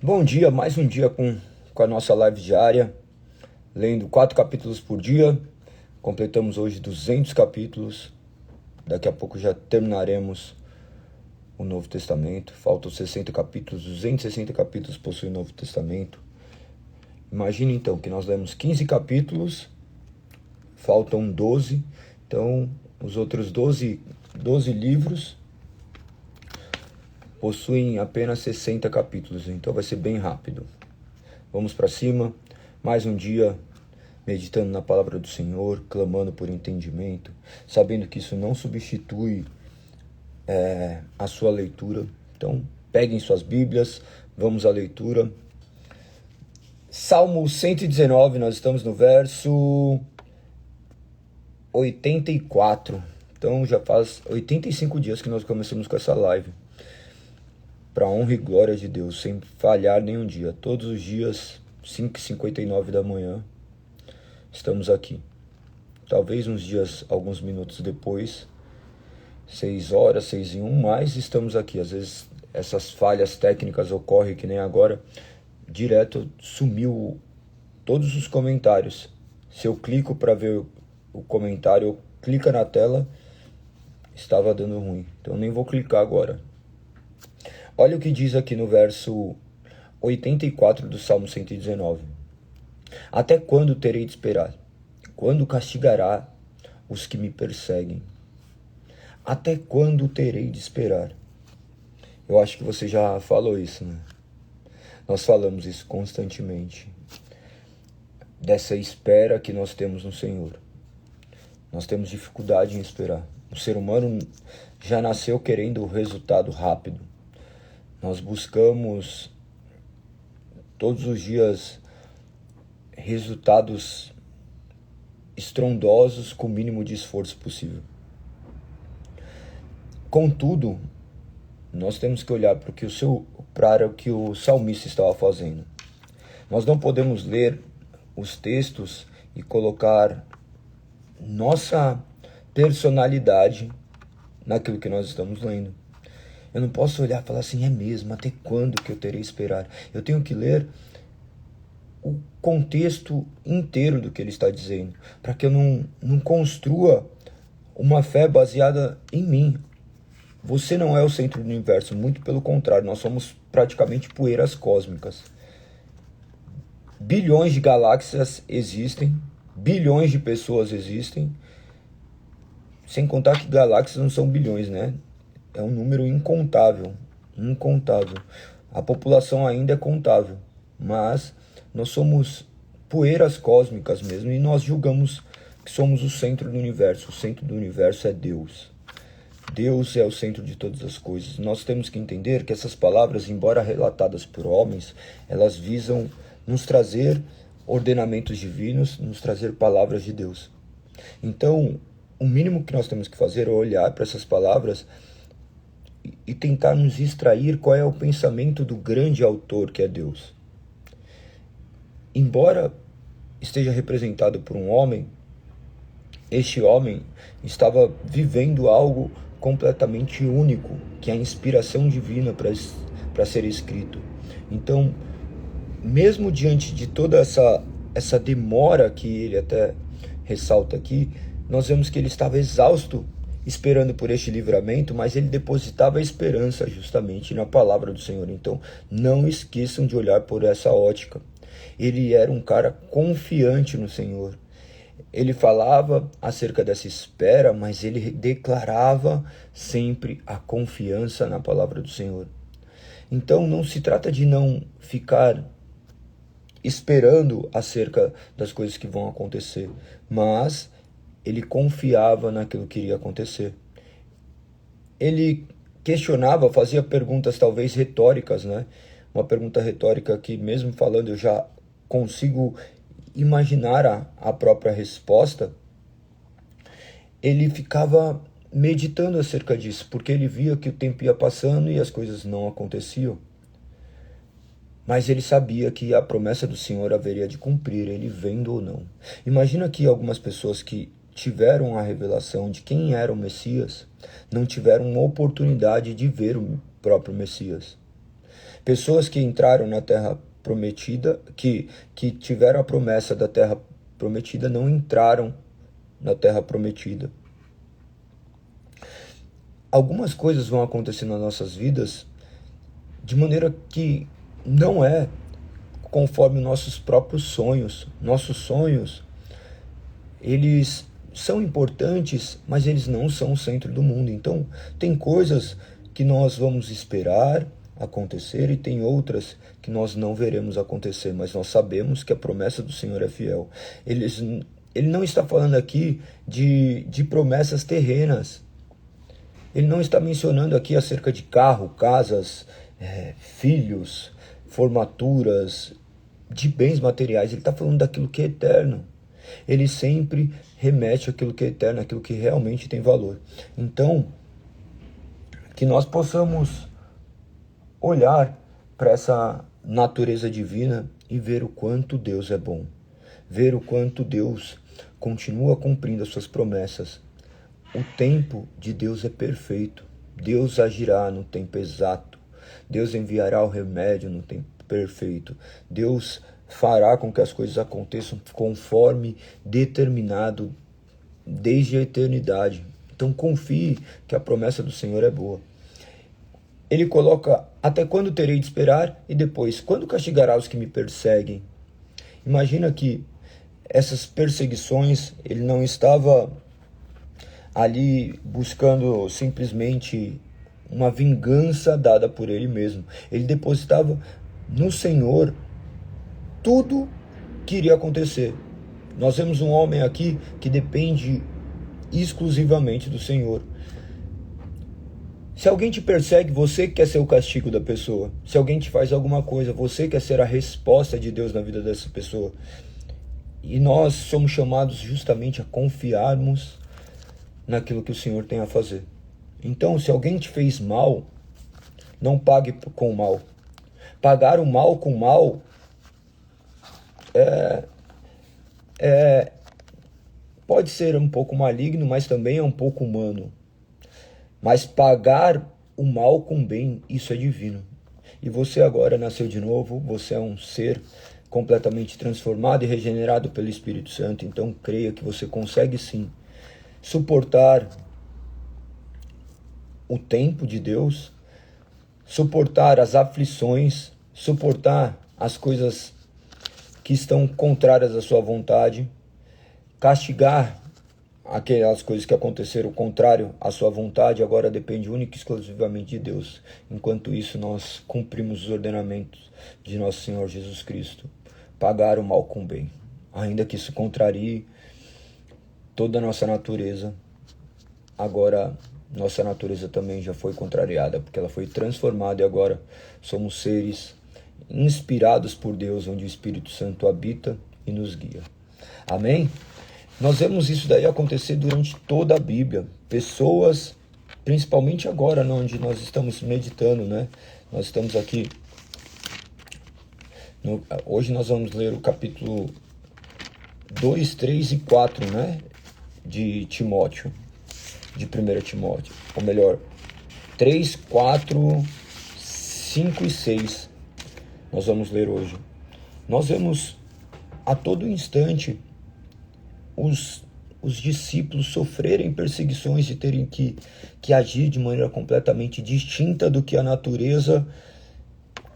Bom dia, mais um dia com a nossa live diária, lendo 4 capítulos por dia. Completamos hoje 200 capítulos. Daqui a pouco já terminaremos o Novo Testamento. Faltam 60 capítulos, 260 capítulos possuem o Novo Testamento. Imagine então que nós lemos 15 capítulos, faltam 12. Então, os outros 12 livros possuem apenas 60 capítulos, então vai ser bem rápido. Vamos para cima, mais um dia meditando na palavra do Senhor, clamando por entendimento, sabendo que isso não substitui a sua leitura. Então, peguem suas Bíblias, vamos à leitura. Salmo 119, nós estamos no verso 84. Então, já faz 85 dias que nós começamos com essa live. Para a honra e glória de Deus, sem falhar nenhum dia. Todos os dias, 5h59 da manhã, estamos aqui. Talvez uns dias, alguns minutos depois, 6h, 6h01, mas estamos aqui. Às vezes essas falhas técnicas ocorrem, que nem agora, direto sumiu todos os comentários. Se eu clico para ver o comentário, clica na tela, estava dando ruim. Então nem vou clicar agora. Olha o que diz aqui no verso 84 do Salmo 119. Até quando terei de esperar? Quando castigará os que me perseguem? Até quando terei de esperar? Eu acho que você já falou isso, né? Nós falamos isso constantemente. Dessa espera que nós temos no Senhor. Nós temos dificuldade em esperar. O ser humano já nasceu querendo o resultado rápido. Nós buscamos todos os dias resultados estrondosos com o mínimo de esforço possível. Contudo, nós temos que olhar para o que o salmista estava fazendo. Nós não podemos ler os textos e colocar nossa personalidade naquilo que nós estamos lendo. Eu não posso olhar e falar assim, é mesmo, até quando que eu terei que esperar? Eu tenho que ler o contexto inteiro do que ele está dizendo, para que eu não construa uma fé baseada em mim. Você não é o centro do universo, muito pelo contrário, nós somos praticamente poeiras cósmicas. Bilhões de galáxias existem, bilhões de pessoas existem, sem contar que galáxias não são bilhões, né? É um número incontável, incontável. A população ainda é contável, mas nós somos poeiras cósmicas mesmo e nós julgamos que somos o centro do universo. O centro do universo é Deus. Deus é o centro de todas as coisas. Nós temos que entender que essas palavras, embora relatadas por homens, elas visam nos trazer ordenamentos divinos, nos trazer palavras de Deus. Então, o mínimo que nós temos que fazer é olhar para essas palavras e tentar nos extrair qual é o pensamento do grande autor que é Deus. Embora esteja representado por um homem, este homem estava vivendo algo completamente único, que é a inspiração divina para ser escrito. Então, mesmo diante de toda essa demora que ele até ressalta aqui, nós vemos que ele estava exausto esperando por este livramento, mas ele depositava a esperança justamente na palavra do Senhor. Então, não esqueçam de olhar por essa ótica. Ele era um cara confiante no Senhor. Ele falava acerca dessa espera, mas ele declarava sempre a confiança na palavra do Senhor. Então, não se trata de não ficar esperando acerca das coisas que vão acontecer, mas ele confiava naquilo que iria acontecer. Ele questionava, fazia perguntas talvez retóricas, né? Uma pergunta retórica que, mesmo falando, eu já consigo imaginar a própria resposta. Ele ficava meditando acerca disso, porque ele via que o tempo ia passando e as coisas não aconteciam. Mas ele sabia que a promessa do Senhor haveria de cumprir, ele vendo ou não. Imagina que algumas pessoas que tiveram a revelação de quem era o Messias, não tiveram uma oportunidade de ver o próprio Messias. Pessoas que entraram na terra prometida, que tiveram a promessa da terra prometida, não entraram na terra prometida. Algumas coisas vão acontecer nas nossas vidas de maneira que não é conforme nossos próprios sonhos. Nossos sonhos, eles são importantes, mas eles não são o centro do mundo. Então, tem coisas que nós vamos esperar acontecer e tem outras que nós não veremos acontecer, mas nós sabemos que a promessa do Senhor é fiel. Ele não está falando aqui de promessas terrenas. Ele não está mencionando aqui acerca de carro, casas, filhos, formaturas, de bens materiais. Ele está falando daquilo que é eterno. Ele sempre remete àquilo que é eterno, àquilo que realmente tem valor. Então, que nós possamos olhar para essa natureza divina e ver o quanto Deus é bom. Ver o quanto Deus continua cumprindo as suas promessas. O tempo de Deus é perfeito. Deus agirá no tempo exato. Deus enviará o remédio no tempo perfeito. Deus fará com que as coisas aconteçam conforme determinado desde a eternidade. Então confie que a promessa do Senhor é boa. Ele coloca: até quando terei de esperar? E depois, quando castigará os que me perseguem? Imagina que essas perseguições, ele não estava ali buscando simplesmente uma vingança dada por ele mesmo. Ele depositava no Senhor tudo que iria acontecer. Nós vemos um homem aqui que depende exclusivamente do Senhor. Se alguém te persegue, você quer ser o castigo da pessoa. Se alguém te faz alguma coisa, você quer ser a resposta de Deus na vida dessa pessoa. E nós somos chamados justamente a confiarmos naquilo que o Senhor tem a fazer. Então, se alguém te fez mal, não pague com o mal. Pagar o mal com o mal pode ser um pouco maligno, mas também é um pouco humano. Mas pagar o mal com o bem, isso é divino. E você agora nasceu de novo, você é um ser completamente transformado e regenerado pelo Espírito Santo. Então creia que você consegue sim suportar o tempo de Deus, suportar as aflições, suportar as coisas que estão contrárias à sua vontade, castigar aquelas coisas que aconteceram contrário à sua vontade. Agora depende única e exclusivamente de Deus. Enquanto isso, nós cumprimos os ordenamentos de nosso Senhor Jesus Cristo. Pagar o mal com o bem. Ainda que isso contrarie toda a nossa natureza, agora nossa natureza também já foi contrariada, porque ela foi transformada e agora somos seres inspirados por Deus, onde o Espírito Santo habita e nos guia. Amém? Nós vemos isso daí acontecer durante toda a Bíblia. Pessoas, principalmente agora, onde nós estamos meditando, né? Nós estamos aqui. Hoje nós vamos ler o capítulo 2, 3 e 4, né? De Timóteo. De 1 Timóteo. Ou melhor, 3, 4, 5 e 6. Nós vamos ler hoje. Nós vemos a todo instante os discípulos sofrerem perseguições e terem que agir de maneira completamente distinta do que a natureza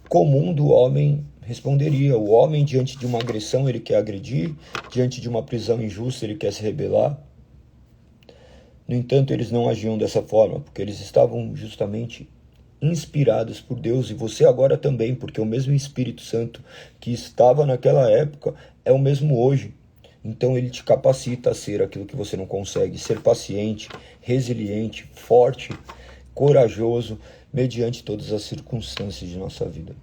comum do homem responderia. O homem, diante de uma agressão, ele quer agredir, diante de uma prisão injusta, ele quer se rebelar. No entanto, eles não agiam dessa forma, porque eles estavam justamente inspirados por Deus, e você agora também, porque o mesmo Espírito Santo que estava naquela época é o mesmo hoje. Então ele te capacita a ser aquilo que você não consegue, ser paciente, resiliente, forte, corajoso, mediante todas as circunstâncias de nossa vida.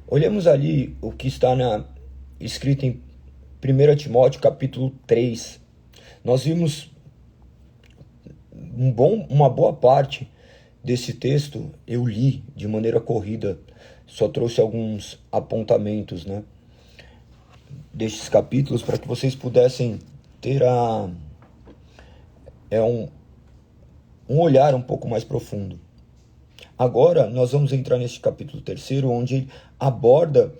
Olhemos ali o que está escrito em 1 Timóteo capítulo 3. Nós vimos uma boa parte desse texto, eu li de maneira corrida, só trouxe alguns apontamentos, né, destes capítulos para que vocês pudessem ter um olhar um pouco mais profundo. Agora nós vamos entrar neste capítulo 3, onde ele aborda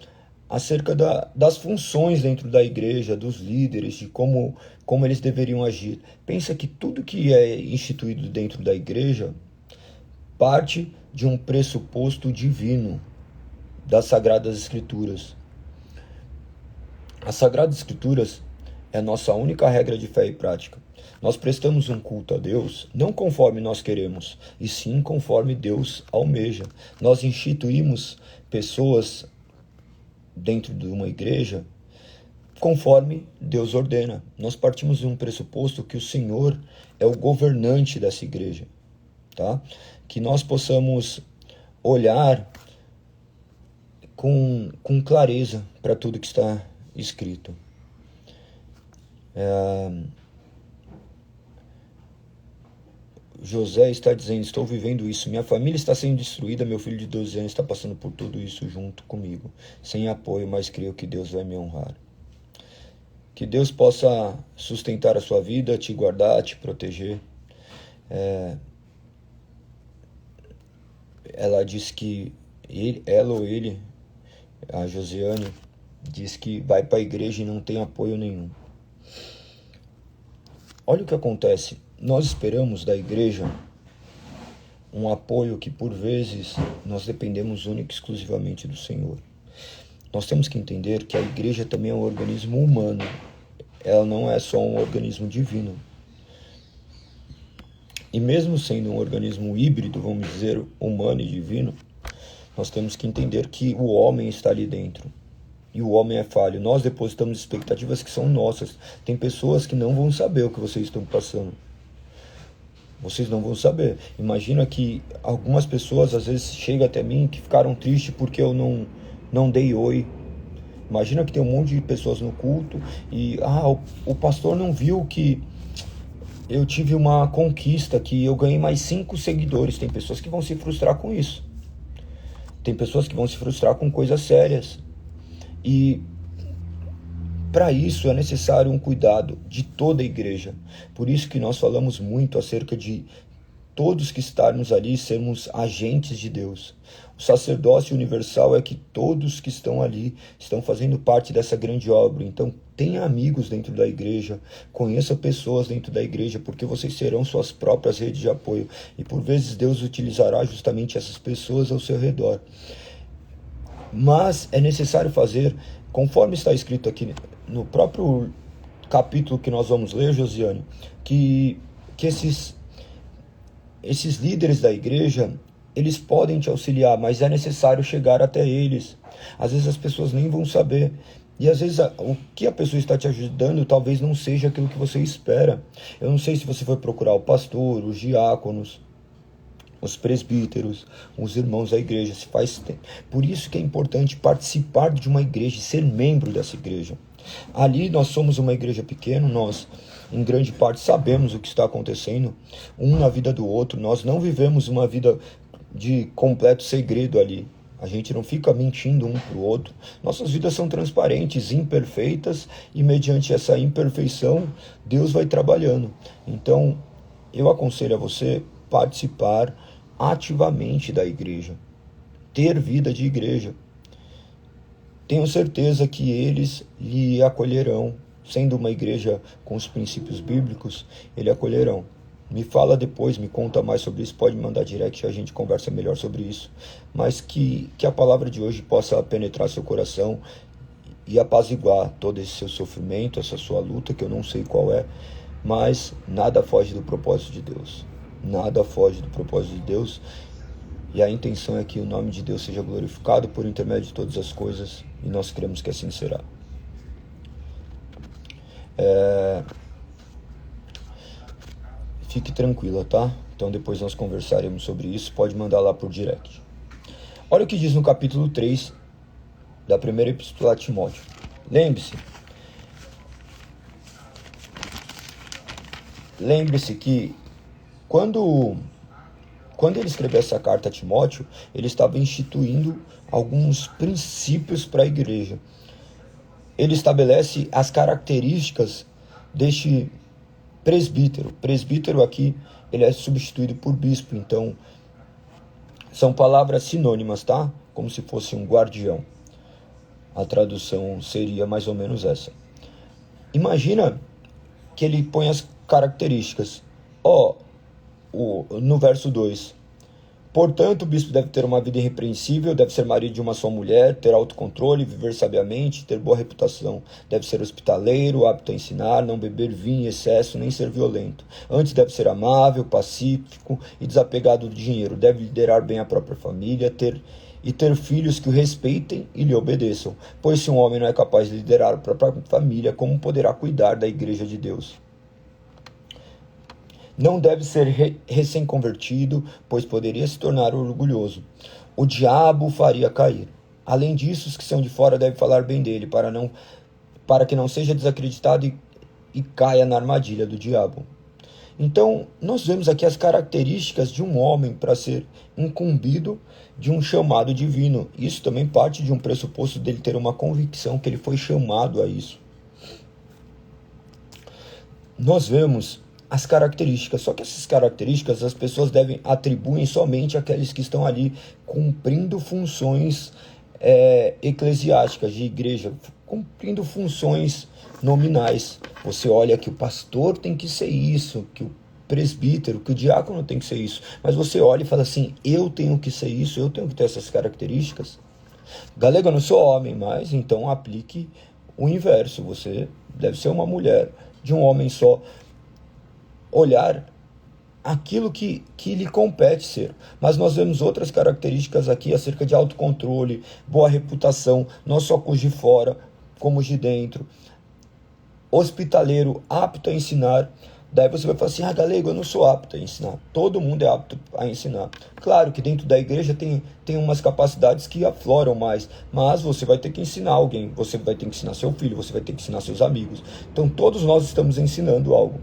acerca das funções dentro da igreja, dos líderes, de como eles deveriam agir. Pensa que tudo que é instituído dentro da igreja parte de um pressuposto divino das Sagradas Escrituras. As Sagradas Escrituras é a nossa única regra de fé e prática. Nós prestamos um culto a Deus não conforme nós queremos, e sim conforme Deus almeja. Nós instituímos pessoas dentro de uma igreja conforme Deus ordena. Nós partimos de um pressuposto que o Senhor é o governante dessa igreja, tá? Que nós possamos olhar com clareza para tudo que está escrito. José está dizendo: estou vivendo isso, minha família está sendo destruída, meu filho de 12 anos está passando por tudo isso junto comigo, sem apoio, mas creio que Deus vai me honrar. Que Deus possa sustentar a sua vida, te guardar, te proteger. Ela diz que ela ou ele, a Josiane, diz que vai para a igreja e não tem apoio nenhum. Olha o que acontece. Nós esperamos da igreja um apoio que, por vezes, nós dependemos única e exclusivamente do Senhor. Nós temos que entender que a igreja também é um organismo humano. Ela não é só um organismo divino. E mesmo sendo um organismo híbrido, vamos dizer, humano e divino, nós temos que entender que o homem está ali dentro. E o homem é falho. Nós depositamos expectativas que são nossas. Tem pessoas que não vão saber o que vocês estão passando. Vocês não vão saber. Imagina que algumas pessoas às vezes chegam até mim que ficaram tristes porque eu não dei oi. Imagina que tem um monte de pessoas no culto e o pastor não viu que eu tive uma conquista, que eu ganhei mais 5 seguidores. Tem pessoas que vão se frustrar com isso. Tem pessoas que vão se frustrar com coisas sérias. E para isso é necessário um cuidado de toda a igreja. Por isso que nós falamos muito acerca de todos que estarmos ali sermos agentes de Deus. O sacerdócio universal é que todos que estão ali estão fazendo parte dessa grande obra. Então tenha amigos dentro da igreja, conheça pessoas dentro da igreja, porque vocês serão suas próprias redes de apoio. E por vezes Deus utilizará justamente essas pessoas ao seu redor. Mas é necessário fazer, conforme está escrito aqui no próprio capítulo que nós vamos ler, Josiane, que esses líderes da igreja, eles podem te auxiliar, mas é necessário chegar até eles. Às vezes as pessoas nem vão saber. E às vezes o que a pessoa está te ajudando talvez não seja aquilo que você espera. Eu não sei se você foi procurar o pastor, os diáconos, os presbíteros, os irmãos da igreja, se faz tempo. Por isso que é importante participar de uma igreja, ser membro dessa igreja. Ali nós somos uma igreja pequena, nós em grande parte sabemos o que está acontecendo, um na vida do outro. Nós não vivemos uma vida de completo segredo ali. A gente não fica mentindo um para o outro. Nossas vidas são transparentes, imperfeitas, e mediante essa imperfeição, Deus vai trabalhando. Então, eu aconselho a você participar ativamente da igreja, ter vida de igreja. Tenho certeza que eles lhe acolherão. Sendo uma igreja com os princípios bíblicos, eles acolherão. Me fala depois, me conta mais sobre isso, pode me mandar direct, a gente conversa melhor sobre isso. Mas que a palavra de hoje possa penetrar seu coração e apaziguar todo esse seu sofrimento, essa sua luta, que eu não sei qual é, mas nada foge do propósito de Deus. Nada foge do propósito de Deus. E a intenção é que o nome de Deus seja glorificado por intermédio de todas as coisas, e nós cremos que assim será. Fique tranquila, tá? Então depois nós conversaremos sobre isso, pode mandar lá por direct. Olha o que diz no capítulo 3 da primeira epístola a Timóteo. Lembre-se que quando ele escreveu essa carta a Timóteo, ele estava instituindo alguns princípios para a igreja. Ele estabelece as características deste presbítero. Presbítero aqui, ele é substituído por bispo. Então, São palavras sinônimas, tá? Como se fosse um guardião. A tradução seria mais ou menos essa. Imagina que ele põe as características. No verso 2. Portanto, o bispo deve ter uma vida irrepreensível, deve ser marido de uma só mulher, ter autocontrole, viver sabiamente, ter boa reputação. Deve ser hospitaleiro, apto a ensinar, não beber vinho em excesso, nem ser violento. Antes deve ser amável, pacífico e desapegado do dinheiro. Deve liderar bem a própria família, ter filhos que o respeitem e lhe obedeçam. Pois se um homem não é capaz de liderar a própria família, como poderá cuidar da igreja de Deus? Não deve ser recém-convertido, pois poderia se tornar orgulhoso. O diabo o faria cair. Além disso, os que são de fora devem falar bem dele, para que não seja desacreditado e caia na armadilha do diabo. Então, nós vemos aqui as características de um homem para ser incumbido de um chamado divino. Isso também parte de um pressuposto dele ter uma convicção que ele foi chamado a isso. Nós vemos as características, só que essas características as pessoas atribuem somente àqueles que estão ali cumprindo funções eclesiásticas de igreja, cumprindo funções nominais. Você olha que o pastor tem que ser isso, que o presbítero, que o diácono tem que ser isso, mas você olha e fala assim, eu tenho que ser isso, eu tenho que ter essas características. Galego, eu não sou homem, mas então aplique o inverso, você deve ser uma mulher de um homem só, olhar aquilo que lhe compete ser. Mas nós vemos outras características aqui acerca de autocontrole, boa reputação, não só com os de fora, como os de dentro. Hospitaleiro, apto a ensinar. Daí você vai falar assim, galego, eu não sou apto a ensinar. Todo mundo é apto a ensinar. Claro que dentro da igreja tem umas capacidades que afloram mais, mas você vai ter que ensinar alguém, você vai ter que ensinar seu filho, você vai ter que ensinar seus amigos. Então todos nós estamos ensinando algo.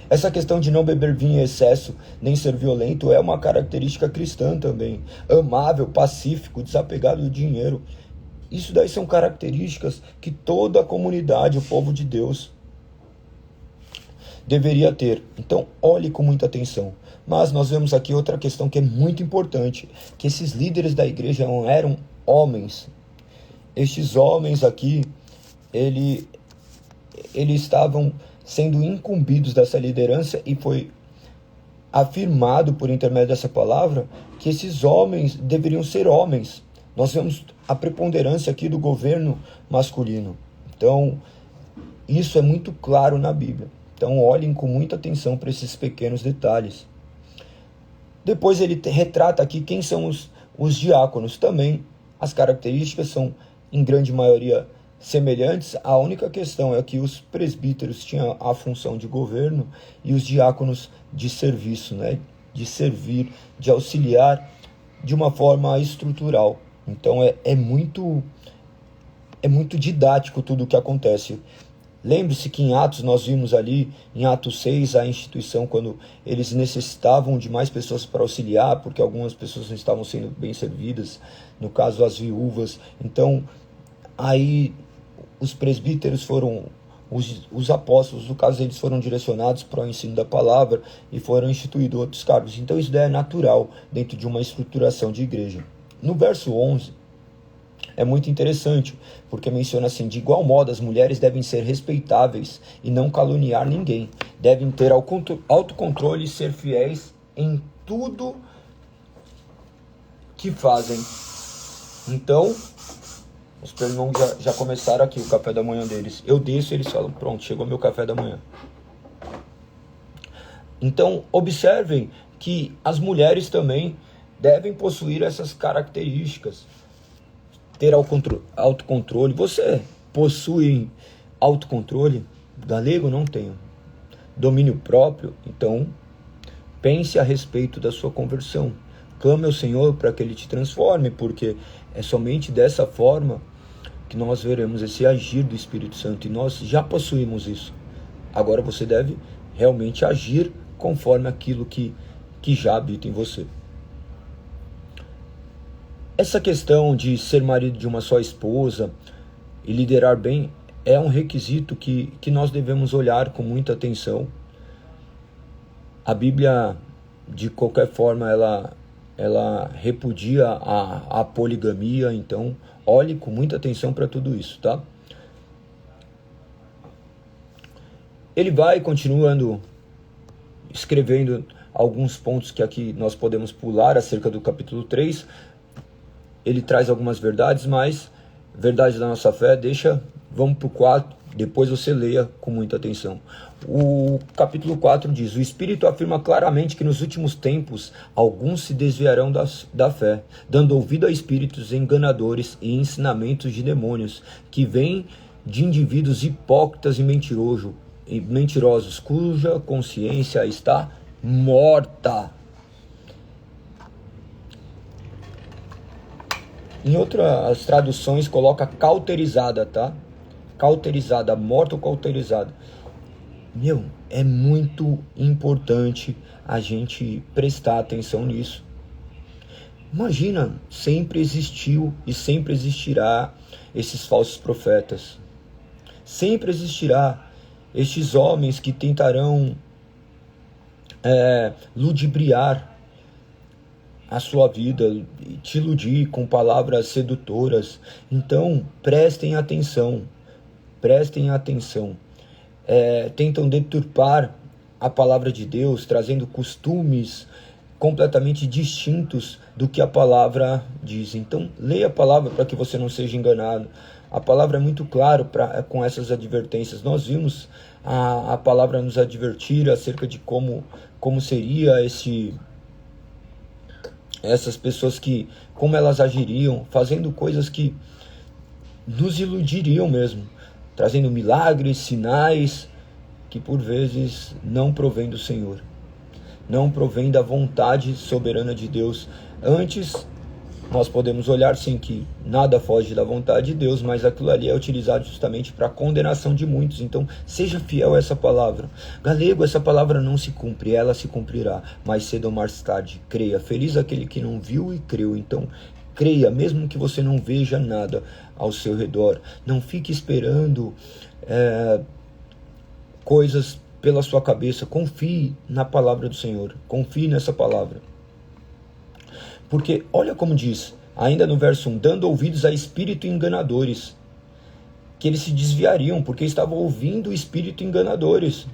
Essa questão de não beber vinho em excesso, nem ser violento, é uma característica cristã também. Amável, pacífico, desapegado do dinheiro. Isso daí são características que toda a comunidade, o povo de Deus, deveria ter. Então, olhe com muita atenção. Mas nós vemos aqui outra questão que é muito importante, que esses líderes da igreja não eram homens. Estes homens aqui, eles estavam sendo incumbidos dessa liderança e foi afirmado por intermédio dessa palavra que esses homens deveriam ser homens. Nós vemos a preponderância aqui do governo masculino. Então, isso é muito claro na Bíblia. Então, olhem com muita atenção para esses pequenos detalhes. Depois ele retrata aqui quem são os diáconos. Também as características são, em grande maioria, semelhantes. A única questão é que os presbíteros tinham a função de governo e os diáconos de serviço, né? De servir, de auxiliar de uma forma estrutural. Então é muito didático tudo o que acontece. Lembre-se que em Atos nós vimos ali, em Atos 6, a instituição quando eles necessitavam de mais pessoas para auxiliar, porque algumas pessoas não estavam sendo bem servidas, no caso as viúvas. Então, aí os presbíteros foram, os apóstolos, no caso eles foram direcionados para o ensino da palavra e foram instituídos outros cargos. Então isso daí é natural dentro de uma estruturação de igreja. No verso 11, é muito interessante, porque menciona assim, de igual modo as mulheres devem ser respeitáveis e não caluniar ninguém. Devem ter autocontrole e ser fiéis em tudo que fazem. Então, os irmãos já começaram aqui o café da manhã deles. Eu desço e eles falam, pronto, chegou meu café da manhã. Então, observem que as mulheres também devem possuir essas características. Ter autocontrole. Você possui autocontrole? Galego, não tenho. Domínio próprio? Então, pense a respeito da sua conversão. Clame ao Senhor para que Ele te transforme, porque é somente dessa forma que nós veremos esse agir do Espírito Santo. E nós já possuímos isso. Agora você deve realmente agir conforme aquilo que já habita em você. Essa questão de ser marido de uma só esposa e liderar bem é um requisito que nós devemos olhar com muita atenção. A Bíblia, de qualquer forma, ela ela repudia a poligamia. Então olhe com muita atenção para tudo isso, tá? Ele vai continuando escrevendo alguns pontos que aqui nós podemos pular acerca do capítulo 3. Ele traz algumas verdades, mas verdade da nossa fé, vamos para o 4, depois você leia com muita atenção. O capítulo 4 diz: o Espírito afirma claramente que nos últimos tempos alguns se desviarão da fé, dando ouvido a espíritos enganadores e ensinamentos de demônios, que vêm de indivíduos hipócritas e mentirosos, cuja consciência está morta. Em outras traduções coloca cauterizada, tá? Cauterizada, morta ou cauterizada. É muito importante a gente prestar atenção nisso. Imagina, sempre existiu e sempre existirá esses falsos profetas. Sempre existirá estes homens que tentarão ludibriar a sua vida, te iludir com palavras sedutoras. Então prestem atenção, tentam deturpar a palavra de Deus, trazendo costumes completamente distintos do que a palavra diz. Então leia a palavra para que você não seja enganado. A palavra é muito clara com essas advertências. Nós vimos a palavra nos advertir acerca de como seria essas pessoas, como elas agiriam, fazendo coisas que nos iludiriam mesmo, trazendo milagres, sinais, que por vezes não provém do Senhor, não provém da vontade soberana de Deus. Antes, nós podemos olhar sim que nada foge da vontade de Deus, mas aquilo ali é utilizado justamente para a condenação de muitos. Então seja fiel a essa palavra. Galego, essa palavra não se cumpre, ela se cumprirá, mais cedo ou mais tarde. Creia, feliz aquele que não viu e creu. Então creia, mesmo que você não veja nada ao seu redor. Não fique esperando coisas pela sua cabeça. Confie na palavra do Senhor, confie nessa palavra. Porque olha como diz, ainda no verso 1, dando ouvidos a espíritos enganadores, que eles se desviariam, porque estavam ouvindo espíritos enganadores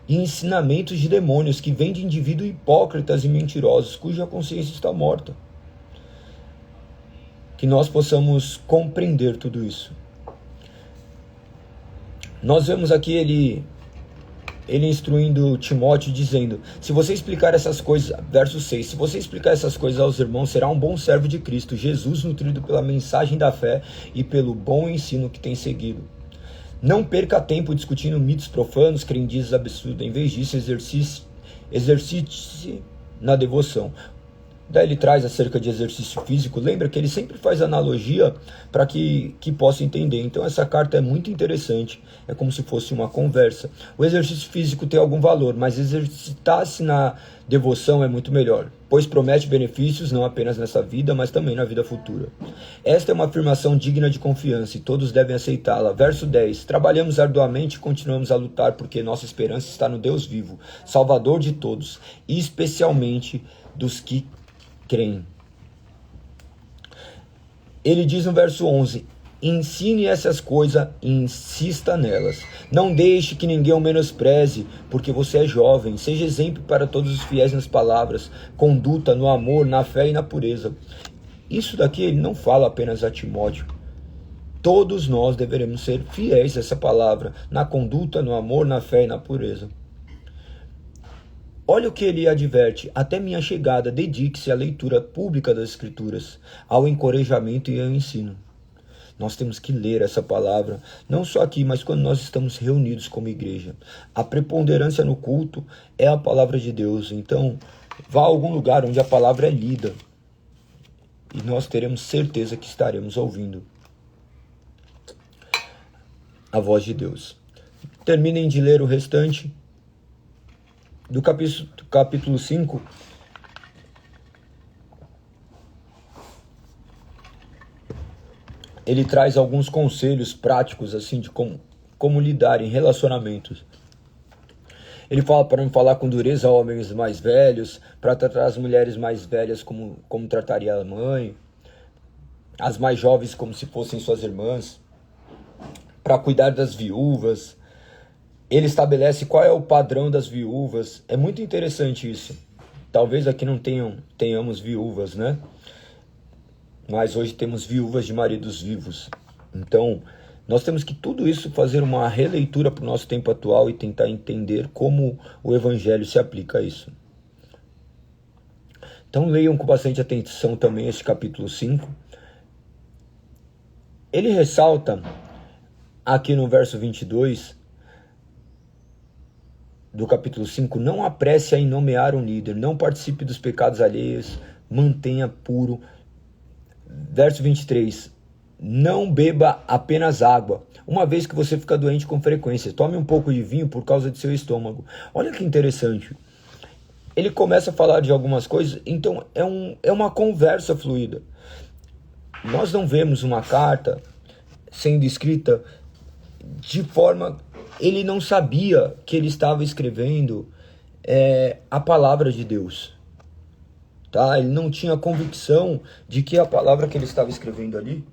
e ensinamentos de demônios, que vêm de indivíduos hipócritas e mentirosos, cuja consciência está morta. Que nós possamos compreender tudo isso. Nós vemos aqui ele instruindo Timóteo, dizendo: se você explicar essas coisas, verso 6, se você explicar essas coisas aos irmãos, será um bom servo de Cristo Jesus, nutrido pela mensagem da fé e pelo bom ensino que tem seguido. Não perca tempo discutindo mitos profanos, crendices absurdas. Em vez disso, exercite-se na devoção. Daí ele traz acerca de exercício físico. Lembra que ele sempre faz analogia para que possa entender. Então essa carta é muito interessante. É como se fosse uma conversa. O exercício físico tem algum valor, mas exercitar-se na devoção é muito melhor, pois promete benefícios não apenas nessa vida, mas também na vida futura. Esta é uma afirmação digna de confiança e todos devem aceitá-la. Verso 10. Trabalhamos arduamente e continuamos a lutar porque nossa esperança está no Deus vivo, Salvador de todos, e especialmente dos que creem. Ele diz no verso 11: ensine essas coisas e insista nelas. Não deixe que ninguém o menospreze, porque você é jovem. Seja exemplo para todos os fiéis nas palavras, conduta, no amor, na fé e na pureza. Isso daqui ele não fala apenas a Timóteo. Todos nós deveremos ser fiéis a essa palavra, na conduta, no amor, na fé e na pureza. Olha o que ele adverte: até minha chegada, dedique-se à leitura pública das Escrituras, ao encorajamento e ao ensino. Nós temos que ler essa palavra, não só aqui, mas quando nós estamos reunidos como igreja. A preponderância no culto é a palavra de Deus. Então, vá a algum lugar onde a palavra é lida e nós teremos certeza que estaremos ouvindo a voz de Deus. Terminem de ler o restante do capítulo 5, ele traz alguns conselhos práticos assim de como lidar em relacionamentos. Ele fala para não falar com dureza a homens mais velhos, para tratar as mulheres mais velhas como trataria a mãe, as mais jovens como se fossem suas irmãs, para cuidar das viúvas. Ele estabelece qual é o padrão das viúvas. É muito interessante isso. Talvez aqui não tenhamos viúvas, né? Mas hoje temos viúvas de maridos vivos. Então, nós temos que tudo isso fazer uma releitura para o nosso tempo atual e tentar entender como o Evangelho se aplica a isso. Então leiam com bastante atenção também este capítulo 5. Ele ressalta aqui no verso 22 do capítulo 5, não apresse em nomear um líder, não participe dos pecados alheios, mantenha puro. Verso 23, não beba apenas água, uma vez que você fica doente com frequência, tome um pouco de vinho por causa de seu estômago. Olha que interessante, ele começa a falar de algumas coisas, então é uma conversa fluida. Nós não vemos uma carta sendo escrita de forma... Ele não sabia que ele estava escrevendo a palavra de Deus. Tá? Ele não tinha convicção de que a palavra que ele estava escrevendo ali...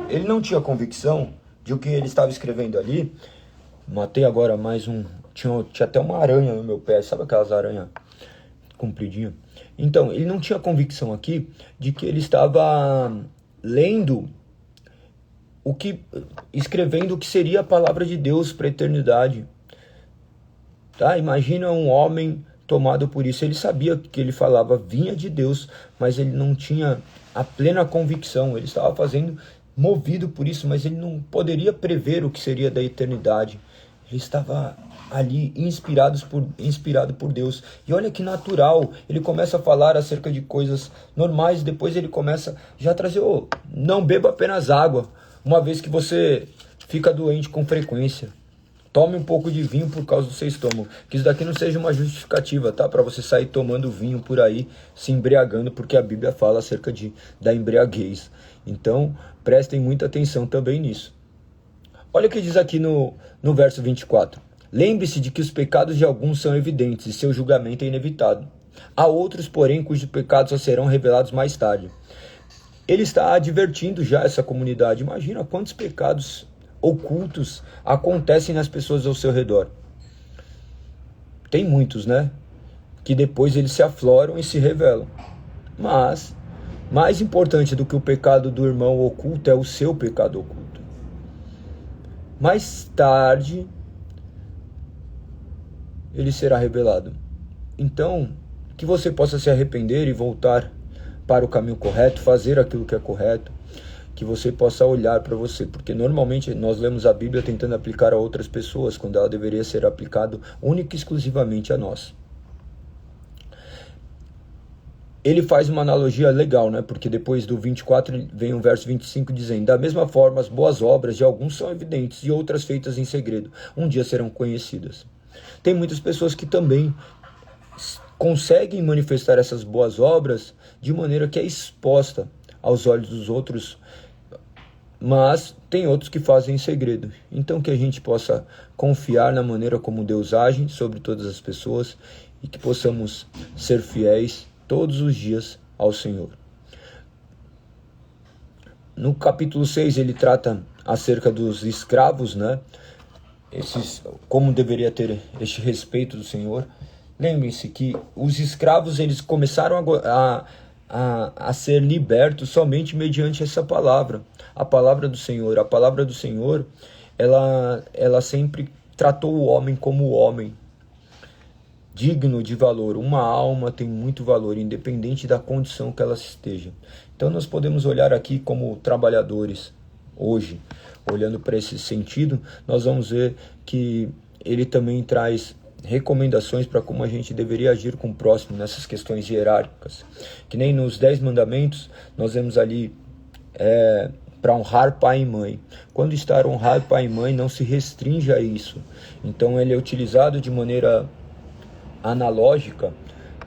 Ele não tinha convicção de o que ele estava escrevendo ali. Matei agora mais um... Tinha até uma aranha no meu pé. Sabe aquelas aranhas compridinhas? Então, ele não tinha convicção aqui de que ele estava lendo... escrevendo o que seria a palavra de Deus para a eternidade. Tá? Imagina um homem tomado por isso. Ele sabia que ele falava vinha de Deus, mas ele não tinha a plena convicção. Ele estava fazendo movido por isso, mas ele não poderia prever o que seria da eternidade. Ele estava ali inspirado por Deus. E olha que natural, ele começa a falar acerca de coisas normais, depois ele começa já a trazer, não beba apenas água, uma vez que você fica doente com frequência. Tome um pouco de vinho por causa do seu estômago. Que isso daqui não seja uma justificativa, tá? Para você sair tomando vinho por aí, se embriagando, porque a Bíblia fala acerca da embriaguez. Então, prestem muita atenção também nisso. Olha o que diz aqui no verso 24. Lembre-se de que os pecados de alguns são evidentes e seu julgamento é inevitável. Há outros, porém, cujos pecados só serão revelados mais tarde. Ele está advertindo já essa comunidade. Imagina quantos pecados ocultos acontecem nas pessoas ao seu redor. Tem muitos, né? Que depois eles se afloram e se revelam. Mas, mais importante do que o pecado do irmão oculto é o seu pecado oculto. Mais tarde, ele será revelado. Então, que você possa se arrepender e voltar para o caminho correto, fazer aquilo que é correto, que você possa olhar para você, porque normalmente nós lemos a Bíblia tentando aplicar a outras pessoas, quando ela deveria ser aplicada única e exclusivamente a nós. Ele faz uma analogia legal, né? Porque depois do 24 vem o verso 25 dizendo: da mesma forma, as boas obras de alguns são evidentes e outras feitas em segredo, um dia serão conhecidas. Tem muitas pessoas que também conseguem manifestar essas boas obras de maneira que é exposta aos olhos dos outros, mas tem outros que fazem em segredo. Então que a gente possa confiar na maneira como Deus age sobre todas as pessoas e que possamos ser fiéis todos os dias ao Senhor. No capítulo 6 ele trata acerca dos escravos, né? Como deveria ter este respeito do Senhor. Lembrem-se que os escravos eles começaram a ser libertos somente mediante essa palavra, a palavra do Senhor. A palavra do Senhor, ela sempre tratou o homem como homem, digno de valor. Uma alma tem muito valor, independente da condição que ela esteja. Então nós podemos olhar aqui como trabalhadores hoje, olhando para esse sentido, nós vamos ver que ele também traz recomendações para como a gente deveria agir com o próximo nessas questões hierárquicas. Que nem nos 10 mandamentos, nós vemos ali para honrar pai e mãe. Quando está honrar pai e mãe, não se restringe a isso. Então ele é utilizado de maneira analógica,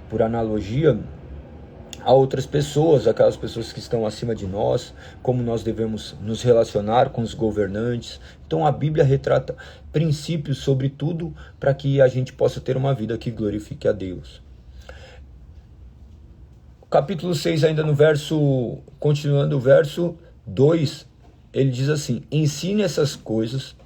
por analogia, a outras pessoas, aquelas pessoas que estão acima de nós, como nós devemos nos relacionar com os governantes. Então a Bíblia retrata princípios sobre tudo para que a gente possa ter uma vida que glorifique a Deus. Capítulo 6, ainda no verso, continuando o verso 2, ele diz assim: ensine essas coisas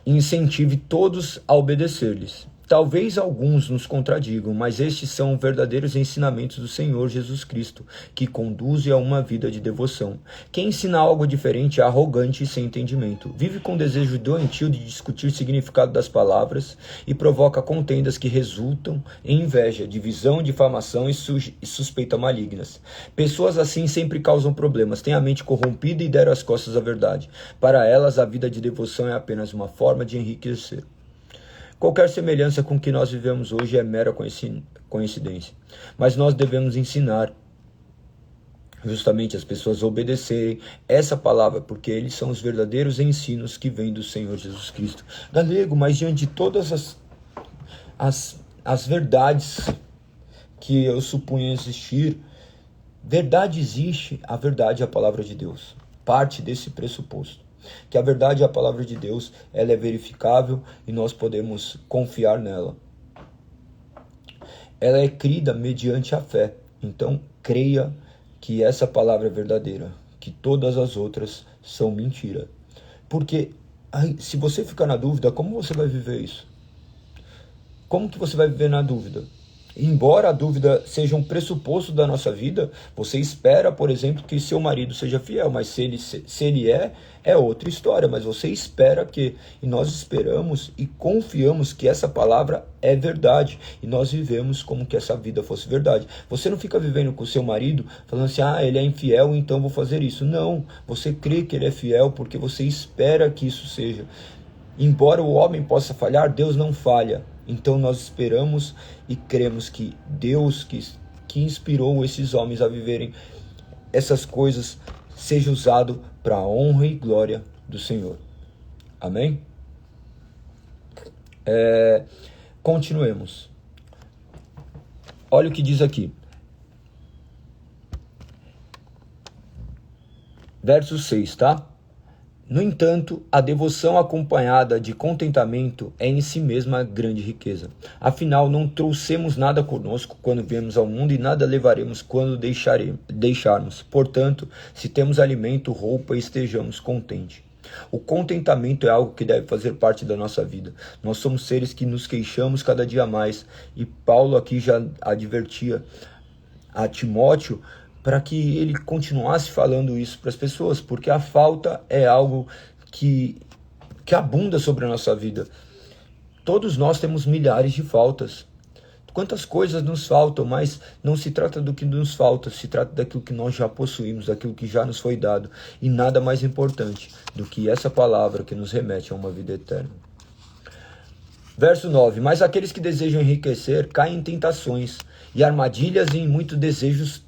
e incentive todos a obedecer-lhes. Talvez alguns nos contradigam, mas estes são verdadeiros ensinamentos do Senhor Jesus Cristo, que conduzem a uma vida de devoção. Quem ensina algo diferente é arrogante e sem entendimento. Vive com desejo doentio de discutir o significado das palavras e provoca contendas que resultam em inveja, divisão, difamação e suspeita malignas. Pessoas assim sempre causam problemas, têm a mente corrompida e deram as costas à verdade. Para elas, a vida de devoção é apenas uma forma de enriquecer. Qualquer semelhança com o que nós vivemos hoje é mera coincidência. Mas nós devemos ensinar justamente as pessoas a obedecerem essa palavra, porque eles são os verdadeiros ensinos que vêm do Senhor Jesus Cristo. Galego, mas diante de todas as verdades que eu supunho existir, verdade existe, a verdade é a palavra de Deus. Parte desse pressuposto. Que a verdade é a palavra de Deus, ela é verificável e nós podemos confiar nela. Ela é crida mediante a fé. Então, creia que essa palavra é verdadeira, que todas as outras são mentira. Porque se você ficar na dúvida, como você vai viver isso? Como que você vai viver na dúvida? Embora a dúvida seja um pressuposto da nossa vida, você espera, por exemplo, que seu marido seja fiel, mas se ele é outra história, mas você espera que, e nós esperamos e confiamos que essa palavra é verdade, e nós vivemos como que essa vida fosse verdade. Você não fica vivendo com o seu marido, falando assim, ele é infiel, então vou fazer isso. Não, você crê que ele é fiel, porque você espera que isso seja. Embora o homem possa falhar, Deus não falha. Então nós esperamos e cremos que Deus que inspirou esses homens a viverem essas coisas seja usado para a honra e glória do Senhor. Amém? Continuemos. Olha o que diz aqui. Verso 6, tá? No entanto, a devoção acompanhada de contentamento é em si mesma grande riqueza. Afinal, não trouxemos nada conosco quando viemos ao mundo e nada levaremos quando deixarmos. Portanto, se temos alimento, roupa, estejamos contentes. O contentamento é algo que deve fazer parte da nossa vida. Nós somos seres que nos queixamos cada dia mais. E Paulo aqui já advertia a Timóteo para que ele continuasse falando isso para as pessoas, porque a falta é algo que abunda sobre a nossa vida. Todos nós temos milhares de faltas. Quantas coisas nos faltam, mas não se trata do que nos falta, se trata daquilo que nós já possuímos, daquilo que já nos foi dado. E nada mais importante do que essa palavra que nos remete a uma vida eterna. Verso 9. Mas aqueles que desejam enriquecer caem em tentações e armadilhas e em muitos desejos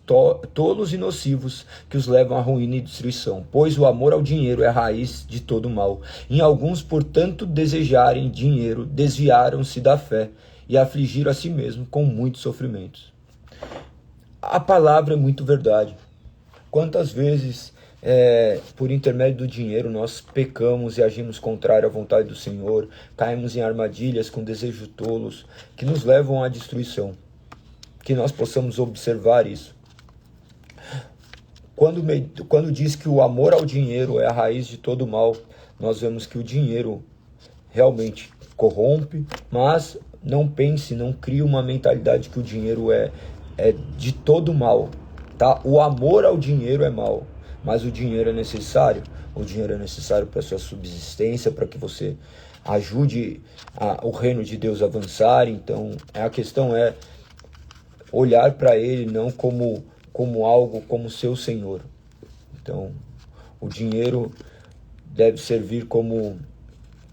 tolos e nocivos que os levam à ruína e destruição. Pois o amor ao dinheiro é a raiz de todo mal. Em alguns, por tanto desejarem dinheiro, desviaram-se da fé e afligiram a si mesmo com muitos sofrimentos. A palavra é muito verdade. Quantas vezes, por intermédio do dinheiro, nós pecamos e agimos contrário à vontade do Senhor, caímos em armadilhas com desejos tolos que nos levam à destruição. Que nós possamos observar isso. Quando diz que o amor ao dinheiro é a raiz de todo mal, nós vemos que o dinheiro realmente corrompe, mas não pense, não crie uma mentalidade que o dinheiro é de todo mal, tá? O amor ao dinheiro é mal, mas o dinheiro é necessário. O dinheiro é necessário para a sua subsistência, para que você ajude o reino de Deus a avançar. Então, a questão é olhar para ele não como algo, como seu Senhor. Então, o dinheiro deve servir como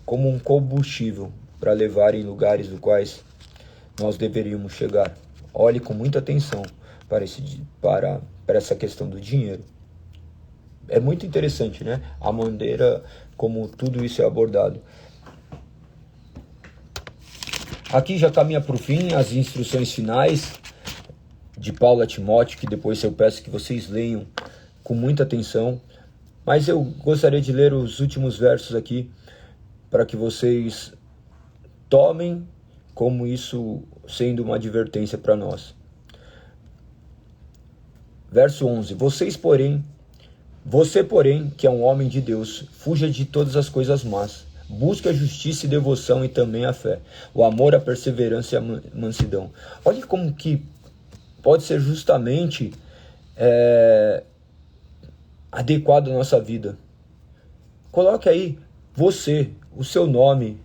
um combustível para levar em lugares dos quais nós deveríamos chegar. Olhe com muita atenção para essa questão do dinheiro. É muito interessante, né? A maneira como tudo isso é abordado. Aqui já caminha para o fim as instruções finais de Paulo a Timóteo, que depois eu peço que vocês leiam com muita atenção. Mas eu gostaria de ler os últimos versos aqui, para que vocês tomem como isso sendo uma advertência para nós. Verso 11. Você, porém, que é um homem de Deus, fuja de todas as coisas más. Busque a justiça e devoção e também a fé, o amor, a perseverança e a mansidão. Olha como que pode ser justamente adequado à nossa vida. Coloque aí você, o seu nome.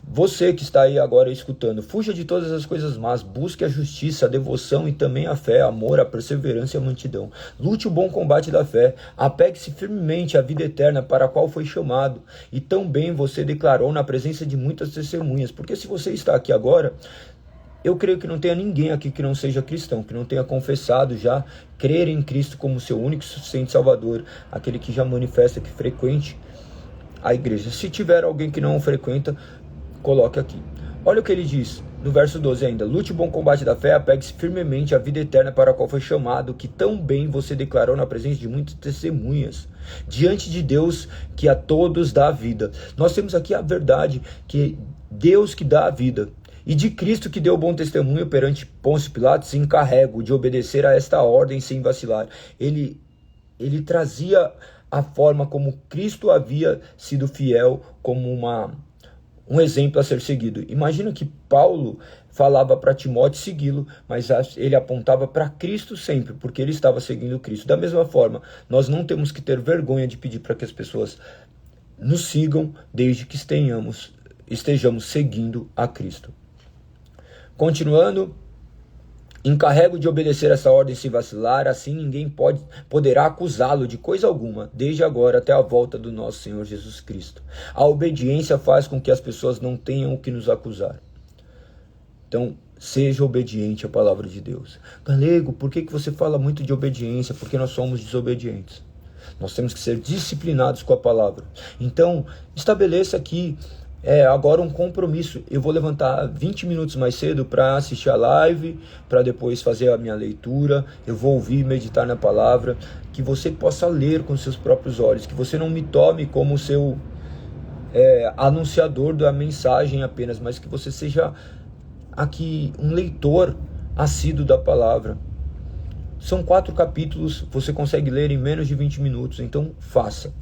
Você que está aí agora escutando, fuja de todas as coisas más, busque a justiça, a devoção e também a fé, amor, a perseverança e a mansidão. Lute o bom combate da fé, apegue-se firmemente à vida eterna para a qual foi chamado, e tão bem você declarou na presença de muitas testemunhas. Porque se você está aqui agora, eu creio que não tenha ninguém aqui que não seja cristão, que não tenha confessado já, crer em Cristo como seu único e suficiente Salvador, aquele que já manifesta que frequente a igreja. Se tiver alguém que não o frequenta, coloque aqui. Olha o que ele diz no verso 12 ainda. Lute o bom combate da fé, apegue-se firmemente à vida eterna para a qual foi chamado, que tão bem você declarou na presença de muitas testemunhas, diante de Deus que a todos dá a vida. Nós temos aqui a verdade, que Deus que dá a vida, e de Cristo que deu bom testemunho perante Pôncio Pilatos, se encarrego de obedecer a esta ordem sem vacilar. Ele trazia a forma como Cristo havia sido fiel, como um exemplo a ser seguido. Imagina que Paulo falava para Timóteo segui-lo, mas ele apontava para Cristo sempre, porque ele estava seguindo Cristo. Da mesma forma, nós não temos que ter vergonha de pedir para que as pessoas nos sigam, desde que estejamos seguindo a Cristo. Continuando, encarrego de obedecer essa ordem sem vacilar, assim ninguém poderá acusá-lo de coisa alguma, desde agora até a volta do nosso Senhor Jesus Cristo. A obediência faz com que as pessoas não tenham o que nos acusar. Então, seja obediente à palavra de Deus. Galego, por que você fala muito de obediência? Porque nós somos desobedientes. Nós temos que ser disciplinados com a palavra. Então, estabeleça aqui agora um compromisso. Eu vou levantar 20 minutos mais cedo para assistir a live, para depois fazer a minha leitura. Eu vou ouvir e meditar na palavra, que você possa ler com seus próprios olhos, que você não me tome como seu anunciador da mensagem apenas, mas que você seja aqui um leitor assíduo da palavra. São 4 capítulos, você consegue ler em menos de 20 minutos, então faça.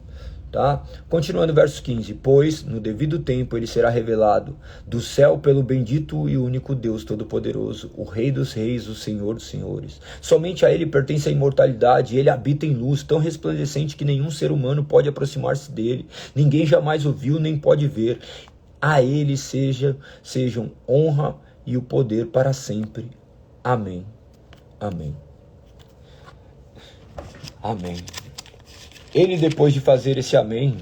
Tá? Continuando o verso 15. Pois, no devido tempo, ele será revelado do céu pelo bendito e único Deus Todo-Poderoso, o Rei dos Reis, o Senhor dos Senhores. Somente a ele pertence a imortalidade, e ele habita em luz, tão resplandecente que nenhum ser humano pode aproximar-se dele. Ninguém jamais o viu, nem pode ver. A ele sejam honra e o poder para sempre. Amém. Amém. Amém. Ele, depois de fazer esse amém,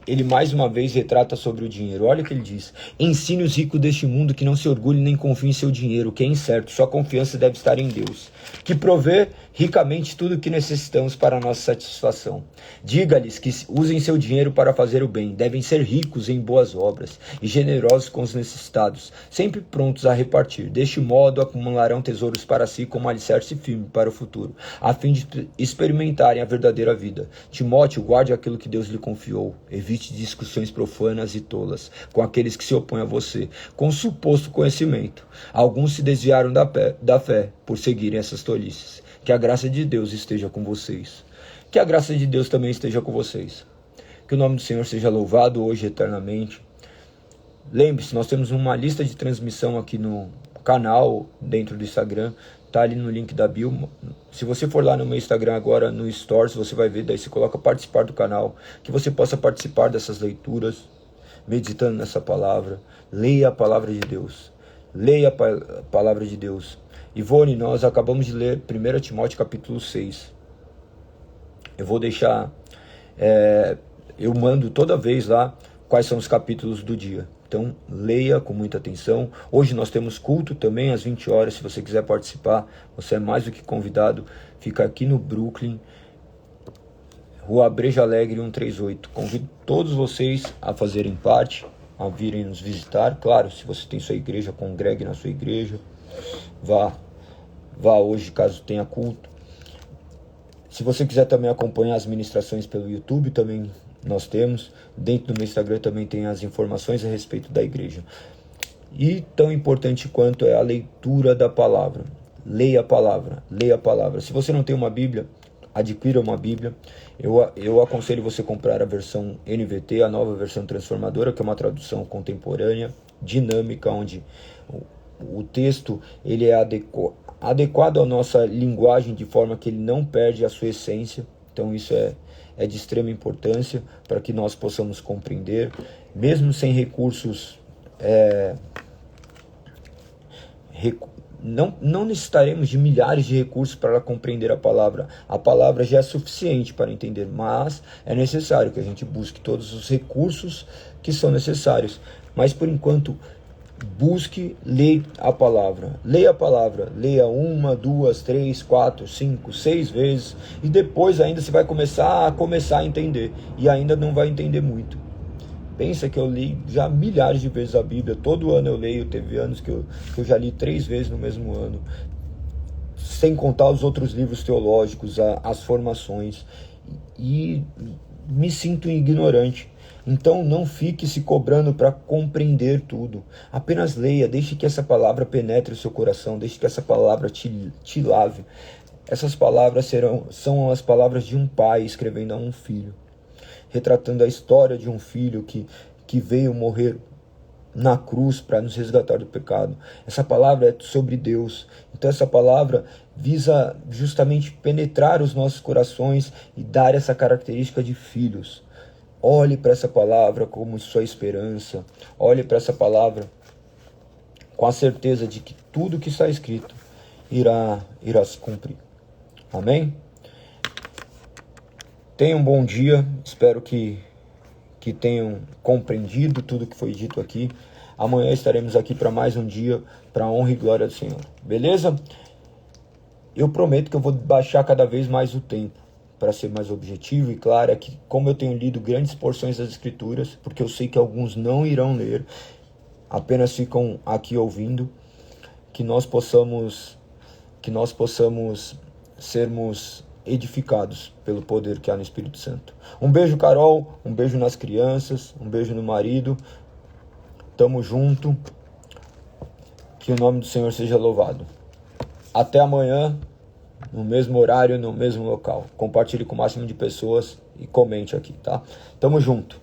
ele mais uma vez retrata sobre o dinheiro. Olha o que ele diz. Ensine os ricos deste mundo que não se orgulhem nem confiem em seu dinheiro, que é incerto. Sua confiança deve estar em Deus, que provê ricamente tudo o que necessitamos para a nossa satisfação. Diga-lhes que usem seu dinheiro para fazer o bem. Devem ser ricos em boas obras e generosos com os necessitados, sempre prontos a repartir. Deste modo, acumularão tesouros para si como alicerce firme para o futuro, a fim de experimentarem a verdadeira vida. Timóteo, guarde aquilo que Deus lhe confiou. Evite discussões profanas e tolas com aqueles que se opõem a você, com suposto conhecimento. Alguns se desviaram da fé por seguirem essas tolices. Que a graça de Deus esteja com vocês. Que a graça de Deus também esteja com vocês. Que o nome do Senhor seja louvado hoje e eternamente. Lembre-se, nós temos uma lista de transmissão aqui no canal, dentro do Instagram. Tá ali no link da bio. Se você for lá no meu Instagram agora, no Stories, você vai ver, daí você coloca participar do canal, que você possa participar dessas leituras, meditando nessa palavra. Leia a palavra de Deus. Leia a palavra de Deus. Ivone, nós acabamos de ler 1 Timóteo capítulo 6. Eu vou deixar, eu mando toda vez lá quais são os capítulos do dia. Então, leia com muita atenção. Hoje nós temos culto também às 20 horas. Se você quiser participar, você é mais do que convidado. Fica aqui no Brooklyn, Rua Breja Alegre 138. Convido todos vocês a fazerem parte, a virem nos visitar. Claro, se você tem sua igreja, congregue na sua igreja. Vá vá hoje caso tenha culto. Se você quiser também acompanhar as ministrações pelo YouTube, também nós temos. Dentro do meu Instagram também tem as informações a respeito da igreja. E tão importante quanto é a leitura da palavra. Leia a palavra, leia a palavra. Se você não tem uma Bíblia, adquira uma Bíblia. Eu aconselho você comprar a versão NVT, a nova versão transformadora, que é uma tradução contemporânea, dinâmica, onde o texto ele é adequado à nossa linguagem, de forma que ele não perde a sua essência. Então isso é de extrema importância para que nós possamos compreender, mesmo sem recursos. Não necessitaremos de milhares de recursos para compreender a palavra já é suficiente para entender, mas é necessário que a gente busque todos os recursos que são necessários. Mas por enquanto, busque ler a palavra, leia 1, 2, 3, 4, 5, 6 vezes, e depois ainda você vai começar a entender, e ainda não vai entender muito. Pensa que eu li já milhares de vezes a Bíblia, todo ano eu leio, teve anos que eu já li 3 vezes no mesmo ano, sem contar os outros livros teológicos, as formações, e me sinto ignorante. Então não fique se cobrando para compreender tudo, apenas leia, deixe que essa palavra penetre o seu coração, deixe que essa palavra te lave. Essas palavras são as palavras de um pai escrevendo a um filho, retratando a história de um filho que veio morrer na cruz para nos resgatar do pecado. Essa palavra é sobre Deus. Então essa palavra visa justamente penetrar os nossos corações e dar essa característica de filhos. Olhe para essa palavra como sua esperança. Olhe para essa palavra com a certeza de que tudo que está escrito irá se cumprir. Amém? Tenham um bom dia, espero que tenham compreendido tudo que foi dito aqui. Amanhã estaremos aqui para mais um dia, para a honra e glória do Senhor. Beleza? Eu prometo que eu vou baixar cada vez mais o tempo, para ser mais objetivo e claro, é que como eu tenho lido grandes porções das Escrituras, porque eu sei que alguns não irão ler, apenas ficam aqui ouvindo, que nós possamos sermos edificados pelo poder que há no Espírito Santo. Um beijo, Carol, um beijo nas crianças, um beijo no marido. Tamo junto. Que o nome do Senhor seja louvado. Até amanhã, no mesmo horário, no mesmo local. Compartilhe com o máximo de pessoas e comente aqui, tá? Tamo junto.